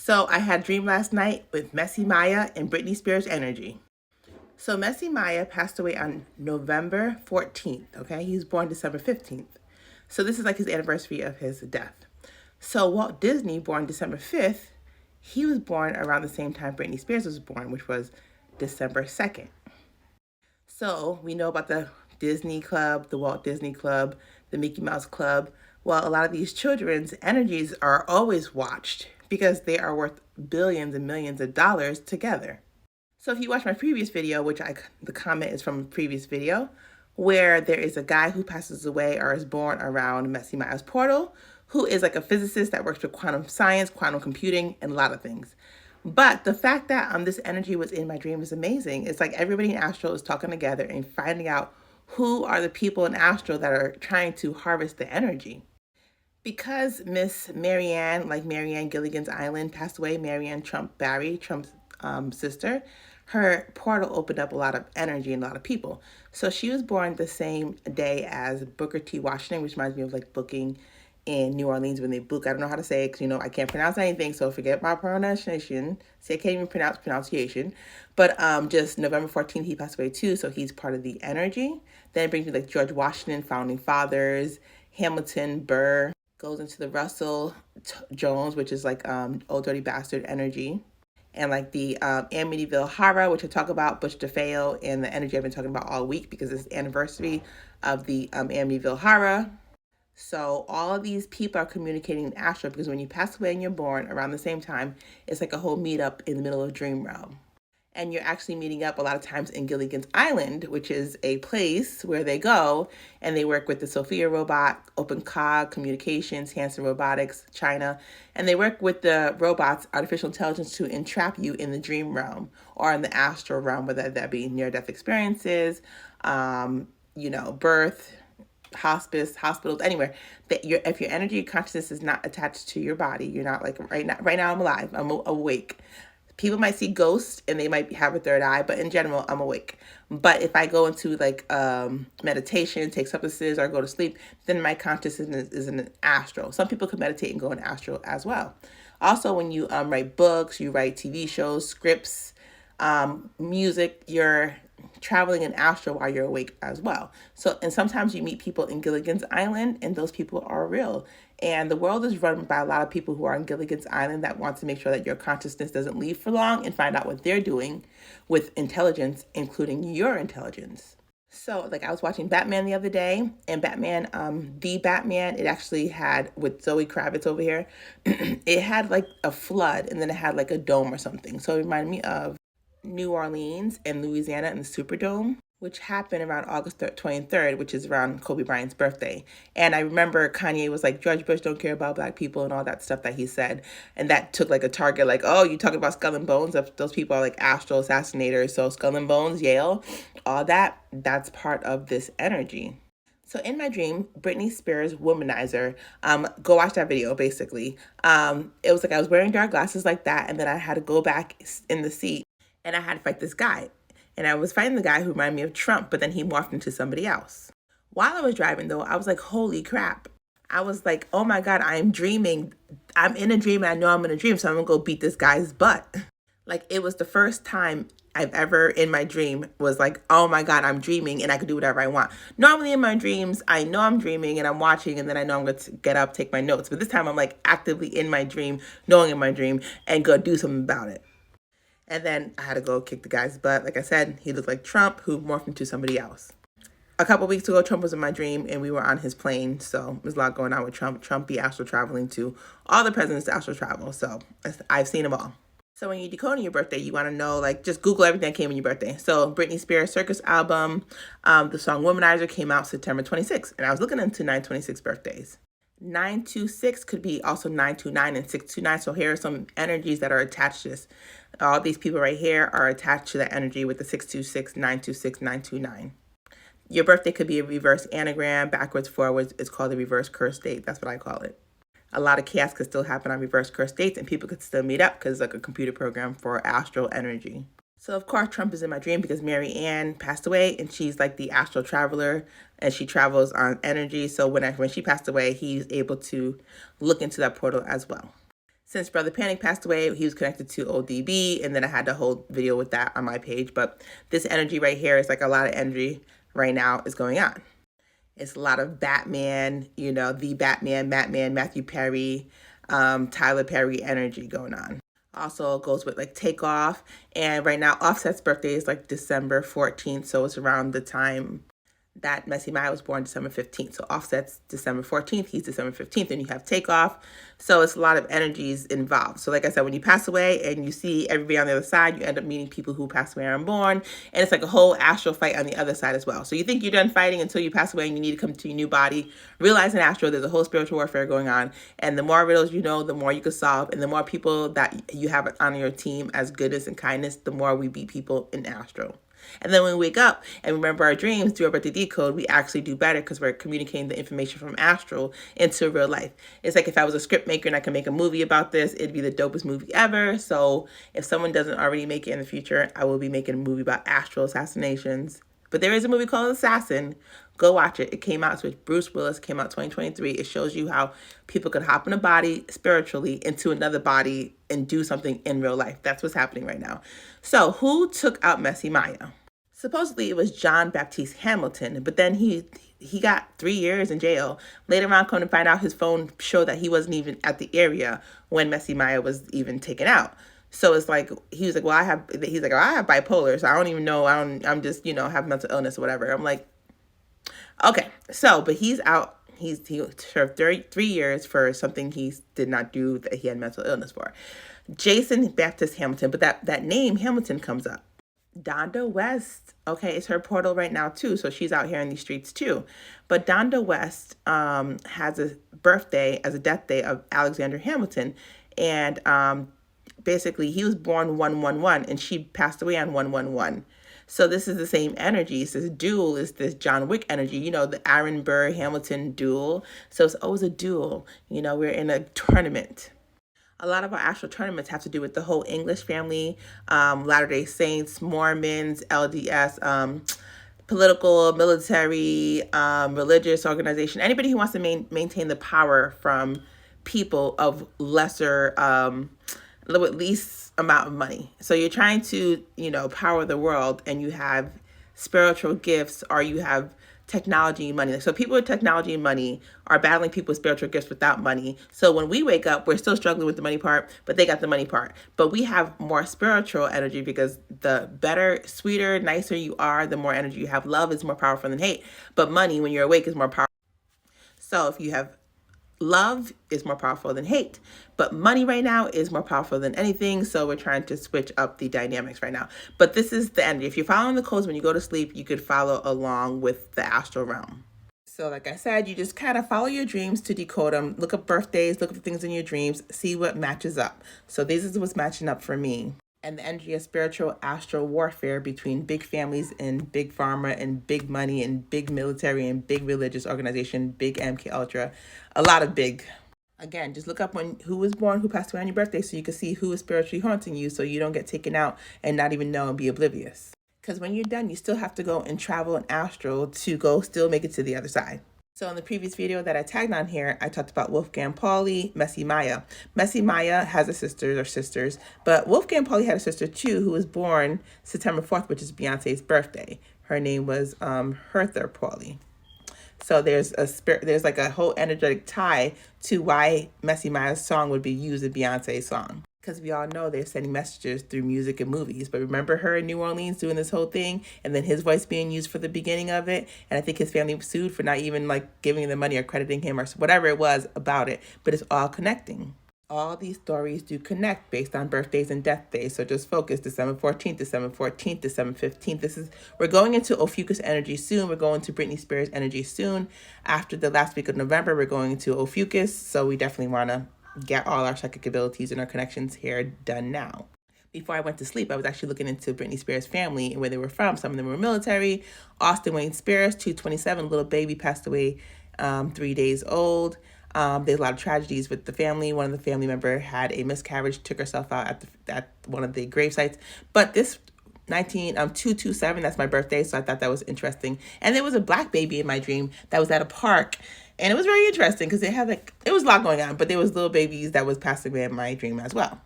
So I had a dream last night with Messy Maya and Britney Spears energy. So Messy Maya passed away on November 14th, okay? He was born December 15th. So this is like his anniversary of his death. So Walt Disney, born December 5th, he was born around the same time Britney Spears was born, which was December 2nd. So we know about the Disney Club, the Walt Disney Club, the Mickey Mouse Club. Well, a lot of these children's energies are always watched because they are worth billions and millions of dollars together. So if you watch my previous video, the comment is from a previous video, where there is a guy who passes away or is born around Messy Maya's portal, who is like a physicist that works with quantum science, quantum computing, and a lot of things. But the fact that this energy was in my dream is amazing. It's like everybody in Astro is talking together and finding out who are the people in Astro that are trying to harvest the energy. Because Miss Marianne, like Marianne Gilligan's Island, passed away, Marianne Trump Barry, Trump's sister, her portal opened up a lot of energy and a lot of people. So she was born the same day as Booker T. Washington, which reminds me of like booking in New Orleans when they book. I don't know how to say it because, I can't pronounce anything, so forget my pronunciation. See, I can't even pronounce pronunciation. But just November 14th, he passed away too, so he's part of the energy. Then it brings me like George Washington, Founding Fathers, Hamilton, Burr, goes into the Russell Jones, which is like Old Dirty Bastard energy. And like the Amityville Horror, which I talk about, Butch DeFeo, and the energy I've been talking about all week because it's the anniversary of the Amityville Horror. So all of these people are communicating in Astro because when you pass away and you're born around the same time, it's like a whole meetup in the middle of Dream Realm. And you're actually meeting up a lot of times in Gilligan's Island, which is a place where they go and they work with the Sophia robot, OpenCog Communications, Hanson Robotics, China, and they work with the robots, artificial intelligence, to entrap you in the dream realm or in the astral realm, whether that be near-death experiences, birth, hospice, hospitals, anywhere. If your energy consciousness is not attached to your body, you're not like right now I'm alive, I'm awake. People might see ghosts and they might have a third eye, but in general, I'm awake. But if I go into like meditation, take substances, or go to sleep, then my consciousness is in an astral. Some people can meditate and go in astral as well. Also, when you write books, you write TV shows, scripts, music, you're traveling in astral while you're awake as well. So, and sometimes you meet people in Gilligan's Island and those people are real. And the world is run by a lot of people who are on Gilligan's Island that want to make sure that your consciousness doesn't leave for long and find out what they're doing with intelligence, including your intelligence. So like I was watching Batman the other day, and Batman, the Batman, it actually had, with Zoe Kravitz over here, it had like a flood and then it had like a dome or something. So it reminded me of New Orleans and Louisiana and the Superdome, which happened around August 23rd, which is around Kobe Bryant's birthday. And I remember Kanye was like, George Bush don't care about black people and all that stuff that he said. And that took like a target, like, oh, you talking about Skull and Bones? Those people are like astral assassinators. So Skull and Bones, Yale, all that's part of this energy. So in my dream, Britney Spears Womanizer, go watch that video basically. It was like I was wearing dark glasses like that, and then I had to go back in the seat and I had to fight this guy. And I was fighting the guy who reminded me of Trump, but then he morphed into somebody else. While I was driving, though, I was like, holy crap. I was like, oh my God, I'm dreaming. I'm in a dream and I know I'm in a dream, so I'm going to go beat this guy's butt. Like, it was the first time I've ever in my dream was like, oh my God, I'm dreaming and I can do whatever I want. Normally in my dreams, I know I'm dreaming and I'm watching and then I know I'm going to get up, take my notes. But this time I'm like actively in my dream, knowing in my dream, and go do something about it. And then I had to go kick the guy's butt. Like I said, he looked like Trump, who morphed into somebody else. A couple weeks ago, Trump was in my dream, and we were on his plane. So there's a lot going on with Trump. Trump be astral traveling too. All the presidents astral travel. So I've seen them all. So when you're decoding your birthday, you want to know, like, just Google everything that came in your birthday. So Britney Spears Circus album, the song Womanizer came out September 26th. And I was looking into 926 birthdays. 926 could be also 929 and 629. So here are some energies that are attached to this. All these people right here are attached to the energy with the 626, 926, 929. Your birthday could be a reverse anagram, backwards, forwards. It's called the reverse curse date. That's what I call it. A lot of chaos could still happen on reverse curse dates and people could still meet up because it's like a computer program for astral energy. So of course Trump is in my dream because Mary Ann passed away and she's like the astral traveler and she travels on energy. So when she passed away, he's able to look into that portal as well. Since Brother Panic passed away, he was connected to ODB, and then I had the whole video with that on my page. But this energy right here is like a lot of energy right now is going on. It's a lot of Batman, the Batman, Matthew Perry, Tyler Perry energy going on. Also goes with like Takeoff. And right now, Offset's birthday is like December 14th. So it's around the time that Messy Maya was born December 15th. So Offset's December 14th, he's December 15th, and you have Takeoff. So it's a lot of energies involved. So like I said, when you pass away and you see everybody on the other side, you end up meeting people who passed away or unborn. And it's like a whole astral fight on the other side as well. So you think you're done fighting until you pass away and you need to come to your new body. Realize in astral, there's a whole spiritual warfare going on. And the more riddles you know, the more you can solve. And the more people that you have on your team as goodness and kindness, the more we beat people in astral. And then when we wake up and remember our dreams, do our birthday decode, we actually do better because we're communicating the information from astral into real life. It's like if I was a script maker and I could make a movie about this, it'd be the dopest movie ever. So if someone doesn't already make it in the future, I will be making a movie about astral assassinations. But there is a movie called Assassin. Go watch it. It came out with Bruce Willis, came out 2023. It shows you how people could hop in a body spiritually into another body and do something in real life. That's what's happening right now. So who took out Messy Maya? Supposedly it was John Baptiste Hamilton, but then he got 3 years in jail. Later on, come to find out his phone showed that he wasn't even at the area when Messy Maya was even taken out. So it's like, he was like, well, I have bipolar, so I don't even know. I'm just, have mental illness or whatever. I'm like, okay. So, but he's out. He served 3 years for something he did not do that he had mental illness for. Jason Baptiste Hamilton, but that name Hamilton comes up. Donda West, okay, it's her portal right now too, so she's out here in these streets too. But Donda West has a birthday as a death day of Alexander Hamilton, and basically he was born 111, and she passed away on 111. So this is the same energy. It's this duel, is this John Wick energy, the Aaron Burr Hamilton duel. So it's always a duel. We're in a tournament. A lot of our astral tournaments have to do with the whole English family, Latter-day Saints, Mormons, LDS, political, military, religious organization, anybody who wants to maintain the power from people of lesser, least amount of money. So you're trying to, power the world, and you have spiritual gifts, or you have technology and money. So people with technology and money are battling people with spiritual gifts without money. So when we wake up, we're still struggling with the money part, but they got the money part. But we have more spiritual energy because the better, sweeter, nicer you are, the more energy you have. Love is more powerful than hate. But money, when you're awake, is more powerful. So if you have love, is more powerful than hate. But money right now is more powerful than anything. So we're trying to switch up the dynamics right now. But this is the energy. If you're following the codes when you go to sleep, you could follow along with the astral realm. So like I said, you just kind of follow your dreams to decode them. Look up birthdays, look up the things in your dreams, see what matches up. So this is what's matching up for me. And the energy of spiritual astral warfare between big families and big pharma and big money and big military and big religious organization, big MK Ultra, a lot of big. Again, just look up who was born, who passed away on your birthday, so you can see who is spiritually haunting you, so you don't get taken out and not even know and be oblivious. Because when you're done, you still have to go and travel in astral to go still make it to the other side. So in the previous video that I tagged on here, I talked about Wolfgang Pauli, Messy Maya. Messy Maya has a sisters, but Wolfgang Pauli had a sister too who was born September 4th, which is Beyonce's birthday. Her name was Hertha Pauli. So there's like a whole energetic tie to why Messy Maya's song would be used in Beyonce's song. Because we all know they're sending messages through music and movies. But remember her in New Orleans doing this whole thing, and then his voice being used for the beginning of it. And I think his family was sued for not even like giving the money or crediting him or whatever it was about it. But it's all connecting. All these stories do connect based on birthdays and death days. So just focus. December 14th, December 14th, December 15th. We're going into Ophiuchus energy soon. We're going to Britney Spears energy soon. After the last week of November, we're going to Ophiuchus. So we definitely want to get all our psychic abilities and our connections here done now. Before I went to sleep, I was actually looking into Britney Spears' family and where they were from. Some of them were military. Austin Wayne Spears, 227, little baby, passed away 3 days old. There's a lot of tragedies with the family. One of the family member had a miscarriage, took herself out at one of the grave sites. But this 227, that's my birthday, so I thought that was interesting. And there was a black baby in my dream that was at a park, And it was very interesting because it was a lot going on, but there was little babies that was passing away in my dream as well.